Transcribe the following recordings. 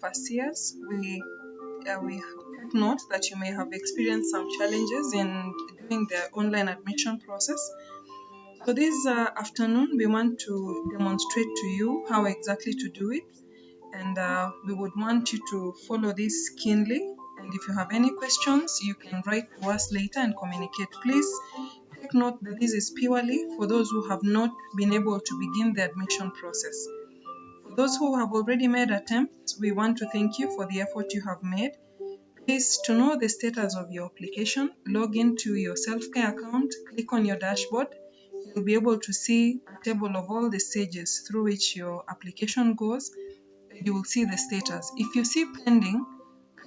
first years, we take note that you may have experienced some challenges in doing the online admission process. So this afternoon, we want to demonstrate to you how exactly to do it, and we would want you to follow this keenly. And if you have any questions, you can write to us later and communicate. Please take note that this is purely for those who have not been able to begin the admission process. For those who have already made attempts, we want to thank you for the effort you have made. Please, to know the status of your application, log into your self-care account, click on your dashboard. You'll be able to see a table of all the stages through which your application goes. You will see the status. If you see pending,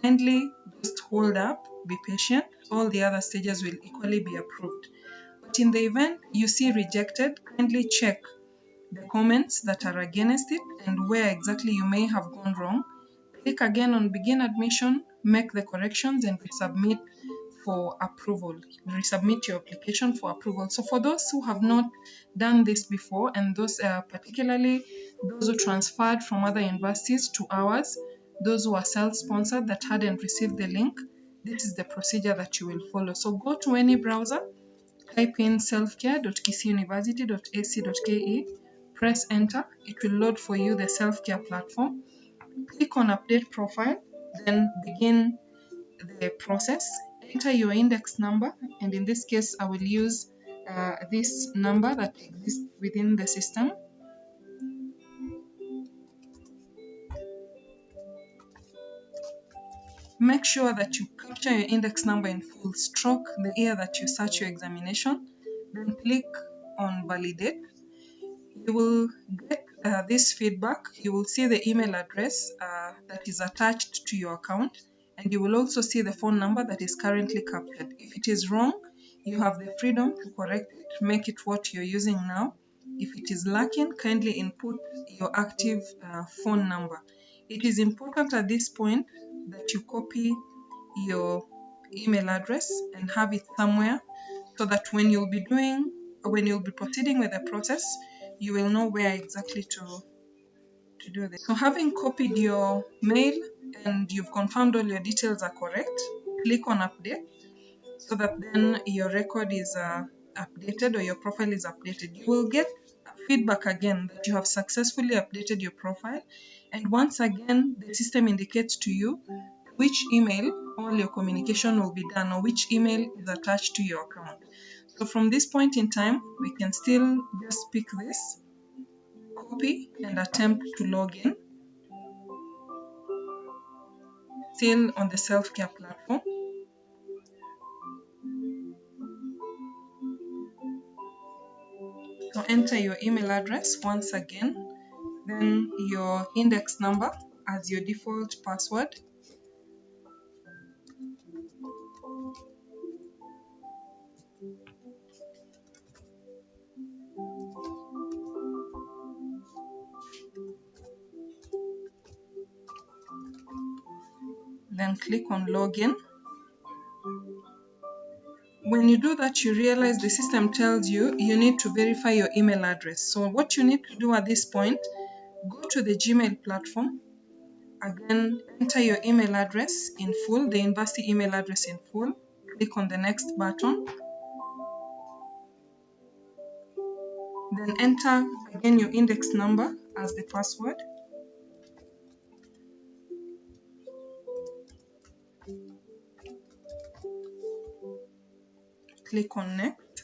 kindly just hold up, be patient. All the other stages will equally be approved. But in the event you see rejected, kindly check the comments that are against it and where exactly you may have gone wrong. Click again on begin admission, make the corrections, and resubmit for approval. Resubmit your application for approval. So for those who have not done this before, and those particularly those who transferred from other universities to ours, those who are self-sponsored that hadn't received the link, this is the procedure that you will follow. So go to any browser, type in selfcare.kisieuniversity.ac.ke, press enter. It will load for you the self-care platform. Click on update profile, then begin the process. Enter your index number, and in this case I will use this number that exists within the system. Make sure that you capture your index number in full, stroke the year that you search your examination, then click on validate. You will get this feedback. You will see the email address that is attached to your account, and you will also see the phone number that is currently captured. If it is wrong, you have the freedom to correct it, make it what you're using now. If it is lacking, kindly input your active phone number. It is important at this point that you copy your email address and have it somewhere, so that when you'll be proceeding with the process, you will know where exactly to do this. So having copied your mail and you've confirmed all your details are correct, click on update, so that then your record is updated, or your profile is updated. You will get feedback again that you have successfully updated your profile, and once again the system indicates to you which email all your communication will be done, or which email is attached to your account. So from this point in time, we can still just pick this, copy, and attempt to log in, still on the self-care platform. So enter your email address once again, then your index number as your default password. Then click on login. When you do that, you realize the system tells you need to verify your email address. So what you need to do at this point, go to the Gmail platform. Again, enter your email address in full, the university email address in full. Click on the next button. Then enter again your index number as the password. Click on next.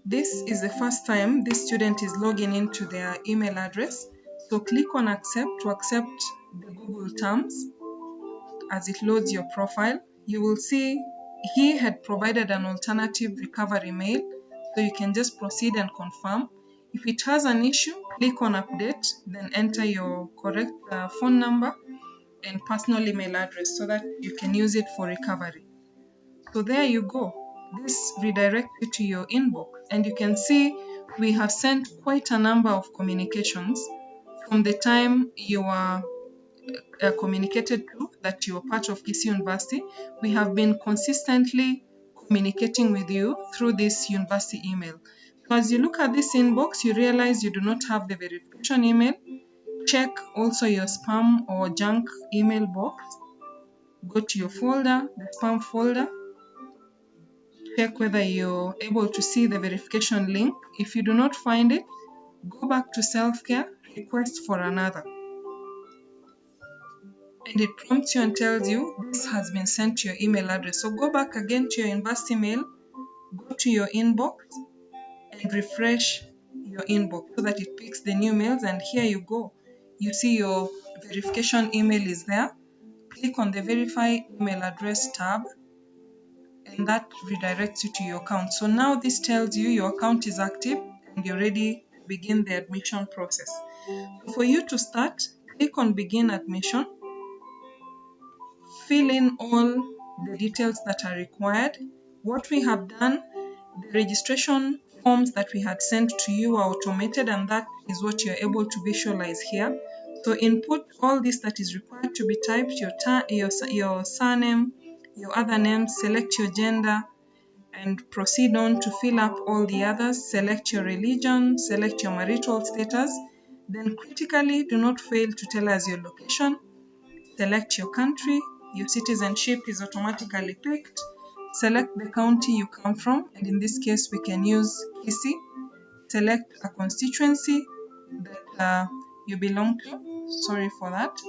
This is the first time this student is logging into their email address. So click on accept to accept the Google terms. As it loads your profile, you will see he had provided an alternative recovery mail, so you can just proceed and confirm. If it has an issue, click on update, then enter your correct phone number and personal email address so that you can use it for recovery. So there you go. This redirects you to your inbox, and you can see we have sent quite a number of communications from the time you are communicated to that you are part of Kisii University. We have been consistently communicating with you through this university email. So as you look at this inbox, you realize you do not have the verification email. Check also your spam or junk email box. Go to your folder, the spam folder. Check whether you're able to see the verification link. If you do not find it, go back to self-care, request for another. And it prompts you and tells you this has been sent to your email address. So go back again to your university mail, go to your inbox and refresh your inbox so that it picks the new mails, and here you go. You see your verification email is there. Click on the verify email address tab and that redirects you to your account. So now this tells you your account is active and you're ready to begin the admission process. So for you to start, click on begin admission. Fill in all the details that are required. What we have done, the registration forms that we had sent to you are automated, and that is what you're able to visualize here. So input all this that is required to be typed, your surname, your other names, select your gender, and proceed on to fill up all the others. Select your religion, select your marital status. Then critically, do not fail to tell us your location. Select your country. Your citizenship is automatically picked. Select the county you come from, and in this case we can use Kisii. Select a constituency that you belong to. Sorry for that.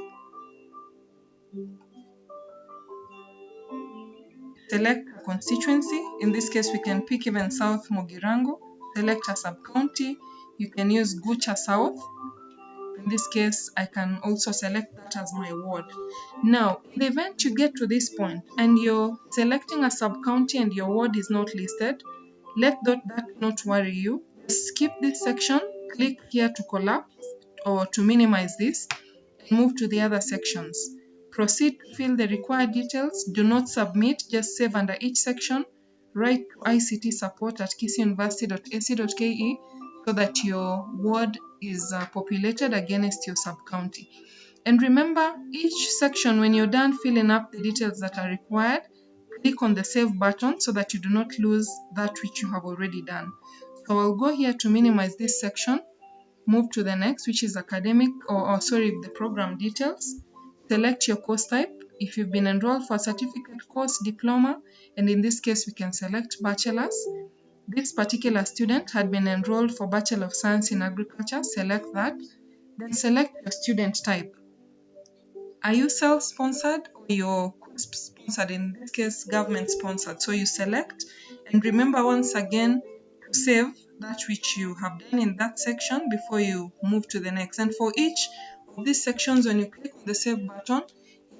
Select a constituency. In this case we can pick even South Mugirango. Select a sub-county. You can use Gucha South. In this case, I can also select that as my ward. Now, in the event you get to this point and you're selecting a sub-county and your ward is not listed, let that not worry you. Skip this section, click here to collapse or to minimize this, and move to the other sections. Proceed to fill the required details. Do not submit, just save under each section. Write to ict@kisiiuniversity.ac.ke so that your ward is populated against your sub-county. And remember, each section, when you're done filling up the details that are required, click on the save button so that you do not lose that which you have already done. So I'll go here to minimize this section, move to the next, which is academic, the program details. Select your course type. If you've been enrolled for a certificate course, diploma, and in this case we can select bachelor's. This particular student had been enrolled for Bachelor of Science in Agriculture. Select that. Then select your student type. Are you self-sponsored or you're sponsored? In this case, government-sponsored. So you select, and remember once again to save that which you have done in that section before you move to the next. And for each of these sections, when you click on the save button,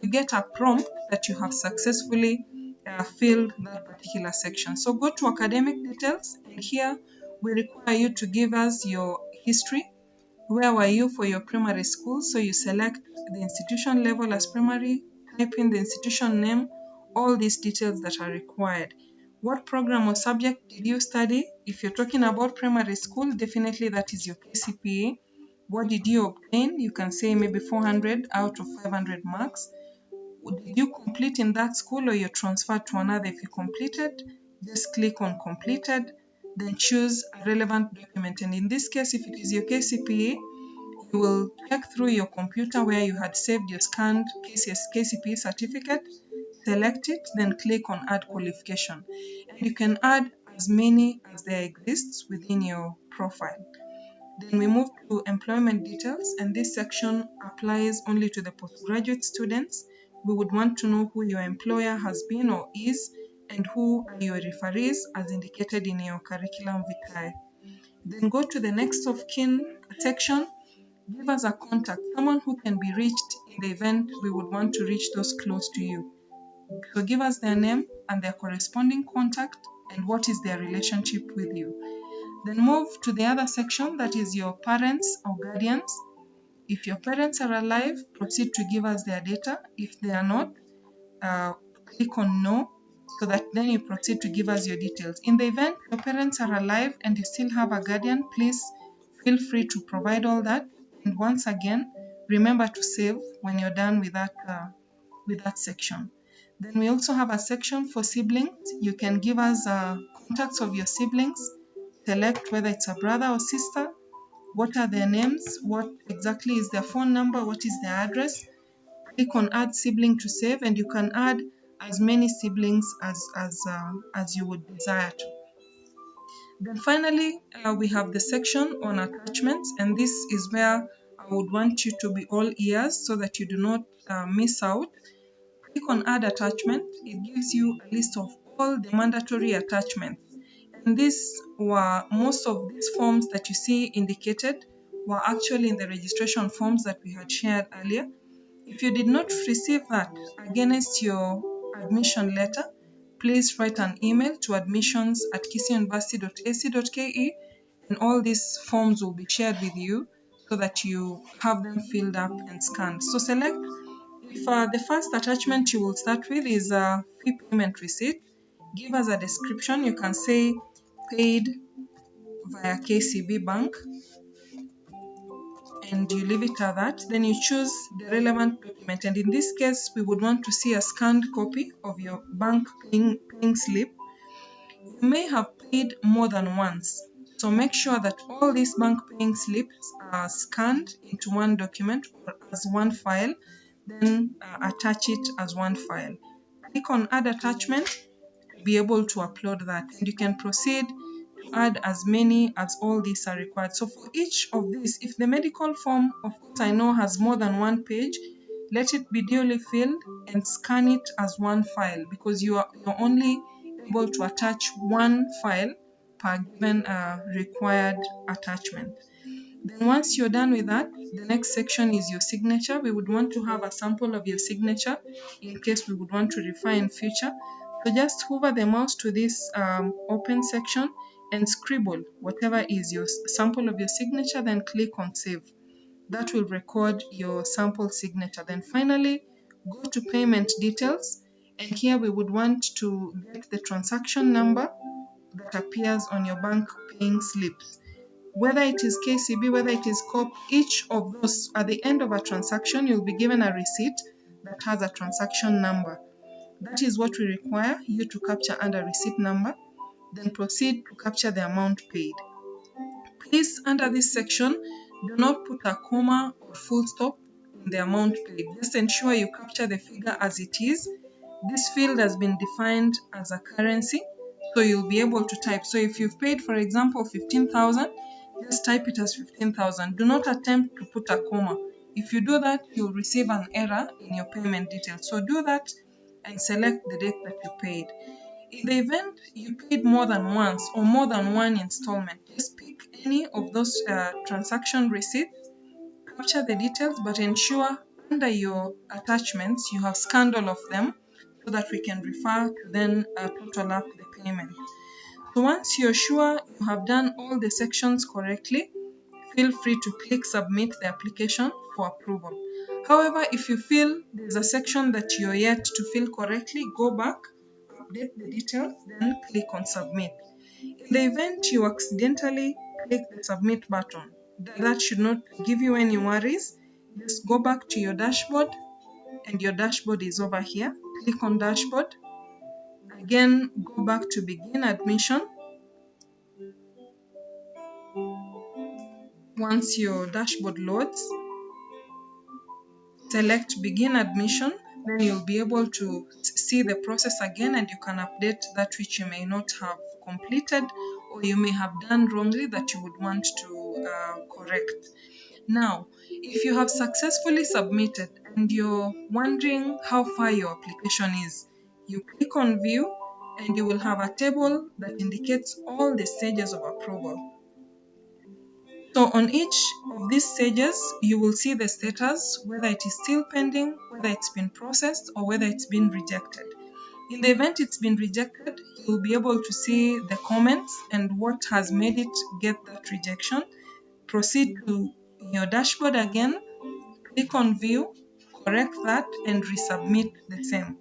you get a prompt that you have successfully filled that particular section. So go to academic details, and here we require you to give us your history. Where were you for your primary school? So you select the institution level as primary, type in the institution name, all these details that are required. What program or subject did you study? If you're talking about primary school, definitely that is your KCPA. What did you obtain? You can say maybe 400 out of 500 marks. Did you complete in that school or you're transferred to another? If you completed, just click on completed, then choose a relevant document. And in this case, if it is your KCPA, you will check through your computer where you had saved your scanned KCPA certificate, select it, then click on add qualification. And you can add as many as there exists within your profile. Then we move to employment details, and this section applies only to the postgraduate students. We would want to know who your employer has been or is, and who are your referees as indicated in your curriculum vitae. Then go to the next of kin section. Give us a contact, someone who can be reached in the event we would want to reach those close to you. So give us their name and their corresponding contact and what is their relationship with you. Then move to the other section, that is your parents or guardians. If your parents are alive, proceed to give us their data. If they are not, click on no, so that then you proceed to give us your details. In the event your parents are alive and you still have a guardian, please feel free to provide all that. And once again, remember to save when you're done with that section. Then we also have a section for siblings. You can give us contacts of your siblings. Select whether it's a brother or sister, what are their names, what exactly is their phone number, what is their address. Click on add sibling to save, and you can add as many siblings as you would desire to. Then finally, we have the section on attachments, and this is where I would want you to be all ears so that you do not miss out. Click on add attachment. It gives you a list of all the mandatory attachments. And most of these forms that you see indicated were actually in the registration forms that we had shared earlier. If you did not receive that against your admission letter, please write an email to admissions@kisii.ac.ke, and all these forms will be shared with you so that you have them filled up and scanned. So select, if the first attachment you will start with is a fee payment receipt, give us a description. You can say paid via KCB Bank, and you leave it at that. Then you choose the relevant document, and in this case we would want to see a scanned copy of your bank paying slip. You may have paid more than once, so make sure that all these bank paying slips are scanned into one document or as one file, then attach it as one file. Click on add attachment to be able to upload that, and you can proceed to add as many as all these are required. So for each of these, if the medical form, of course I know, has more than one page, let it be duly filled and scan it as one file, because you're only able to attach one file per given required attachment. Then once you're done with that, the next section is your signature. We would want to have a sample of your signature in case we would want to refine in future. So just hover the mouse to this open section and scribble whatever is your sample of your signature, then click on save. That will record your sample signature. Then finally, go to payment details, and here we would want to get the transaction number that appears on your bank paying slips. Whether it is KCB, whether it is COP, each of those, at the end of a transaction, you'll be given a receipt that has a transaction number. That is what we require you to capture under receipt number. Then proceed to capture the amount paid. Please, under this section, do not put a comma or full stop in the amount paid. Just ensure you capture the figure as it is. This field has been defined as a currency, so you'll be able to type. So if you've paid, for example, 15,000, just type it as 15,000. Do not attempt to put a comma. If you do that, you'll receive an error in your payment details. So do that and select the date that you paid. In the event you paid more than once or more than one installment, just pick any of those transaction receipts, capture the details, but ensure under your attachments you have scanned all of them so that we can refer to then total up the payment. So once you're sure you have done all the sections correctly, feel free to click submit the application for approval. However, if you feel there's a section that you're yet to fill correctly, go back, update the details, then click on submit. In the event you accidentally click the submit button, that should not give you any worries. Just go back to your dashboard, and your dashboard is over here. Click on dashboard. Again, go back to begin admission. Once your dashboard loads, select begin admission. Then you'll be able to see the process again, and you can update that which you may not have completed or you may have done wrongly that you would want to correct. Now, if you have successfully submitted and you're wondering how far your application is, you click on view and you will have a table that indicates all the stages of approval. So on each of these stages, you will see the status, whether it is still pending, whether it's been processed, or whether it's been rejected. In the event it's been rejected, you'll be able to see the comments and what has made it get that rejection. Proceed to your dashboard again, click on view, correct that, and resubmit the same.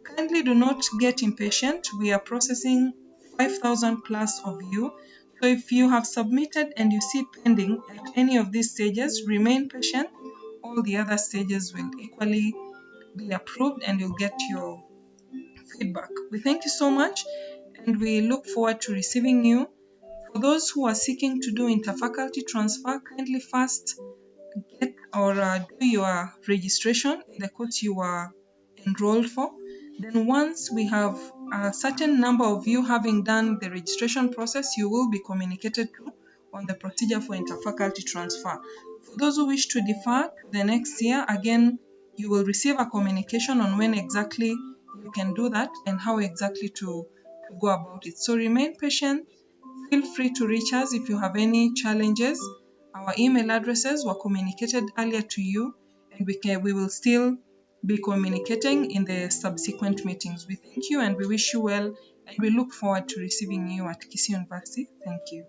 Kindly do not get impatient. We are processing 5,000 plus of you. So if you have submitted and you see pending at any of these stages, remain patient. All the other stages will equally be approved and you'll get your feedback. We thank you so much, and we look forward to receiving you For those who are seeking to do interfaculty transfer, kindly first get or do your registration in the course you are enrolled for. Then once we have a certain number of you having done the registration process, you will be communicated to on the procedure for interfaculty transfer. For those who wish to defer to the next year, again, you will receive a communication on when exactly you can do that and how exactly to go about it. So remain patient. Feel free to reach us if you have any challenges. Our email addresses were communicated earlier to you, and we will still be communicating in the subsequent meetings. We thank you and we wish you well, and we look forward to receiving you at Kisii University. Thank you.